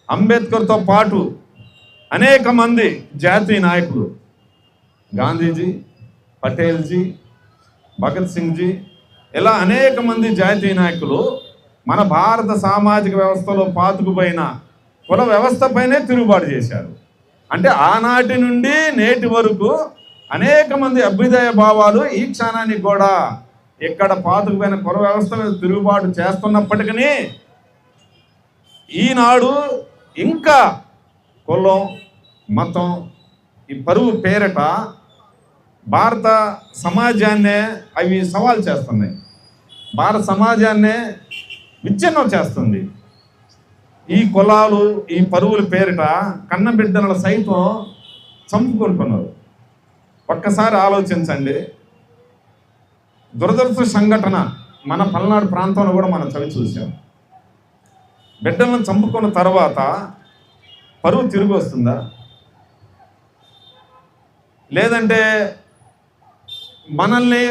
అంబేద్కర్తో పాటు అనేక మంది జాతీయ నాయకులు, గాంధీజీ, పటేల్జీ, భగత్ సింగ్జీ, ఇలా అనేక మంది జాతీయ నాయకులు మన భారత సామాజిక వ్యవస్థలో పాతుకుపోయిన కుల వ్యవస్థపైనే తిరుగుబాటు చేశారు. అంటే ఆనాటి నుండి నేటి వరకు అనేక మంది అభ్యుదయ భావాలు ఈ క్షణానికి కూడా ఇక్కడ పాతుకుపోయిన కుల వ్యవస్థ మీద తిరుగుబాటు చేస్తున్నప్పటికీ ఈనాడు ఇంకా కులం, మతం, ఈ పరువు పేరిట భారత సమాజాన్నే అవి సవాల్ చేస్తున్నాయి. భారత సమాజాన్నే విచ్ఛిన్నం చేస్తుంది. ఈ కులాలు, ఈ పరువుల పేరిట కన్నబిడ్డలను సైతం చంపుకుంటున్నారు. ఒక్కసారి ఆలోచించండి. దురదృష్ట సంఘటన మన పల్నాడు ప్రాంతంలో కూడా మనం చవి చూసాం. బిడ్డలను చంపుకున్న తర్వాత పరువు తిరిగి వస్తుందా? లేదంటే మనల్ని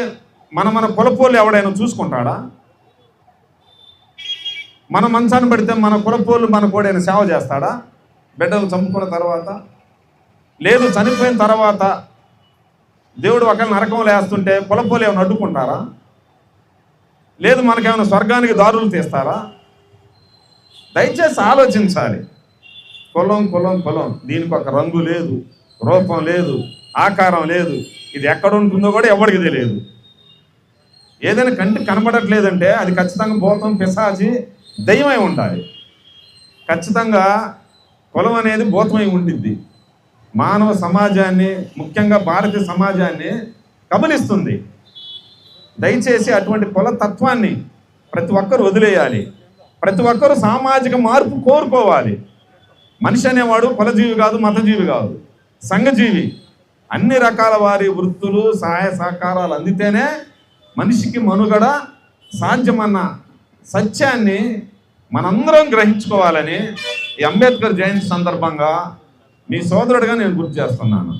మన కులపోళ్ళు ఎవడైనా చూసుకుంటాడా? మన మంచాన్ని పెడితే మన కులపోళ్ళు మన కోడైనా సేవ చేస్తాడా బిడ్డలు చంపుకున్న తర్వాత? లేదు, చనిపోయిన తర్వాత దేవుడు ఒకళ్ళ నరకంలో వేస్తుంటే కులపోళ్ళు ఏమైనా అడ్డుకుంటారా? లేదు, మనకేమైనా స్వర్గానికి దారులు తీస్తారా? దయచేసి ఆలోచించాలి. కులం కులం కులం, దీనికి ఒక రంగు లేదు, రూపం లేదు, ఆకారం లేదు. ఇది ఎక్కడ ఉంటుందో కూడా ఎవరికి తెలియదు. ఏదైనా కంటికి కనబడట్లేదంటే అది ఖచ్చితంగా భూతం, పిశాచి, దయ్యమై ఉండాలి. ఖచ్చితంగా కులం అనేది భూతమై ఉండిద్ది. మానవ సమాజాన్ని, ముఖ్యంగా భారతీయ సమాజాన్ని కబలిస్తుంది. దయచేసి అటువంటి కుల తత్వాన్ని ప్రతి ఒక్కరు వదిలేయాలి. ప్రతి ఒక్కరూ సామాజిక మార్పు కోరుకోవాలి. మనిషి అనేవాడు కులజీవి కాదు, మతజీవి కాదు, సంఘజీవి. అన్ని రకాల వారి వృత్తులు, సహాయ సహకారాలు అందితేనే మనిషికి మనుగడ సాధ్యమన్న సత్యాన్ని మనందరం గ్రహించుకోవాలని ఈ అంబేద్కర్ జయంతి సందర్భంగా మీ సోదరుడిగా నేను గుర్తు చేస్తున్నాను.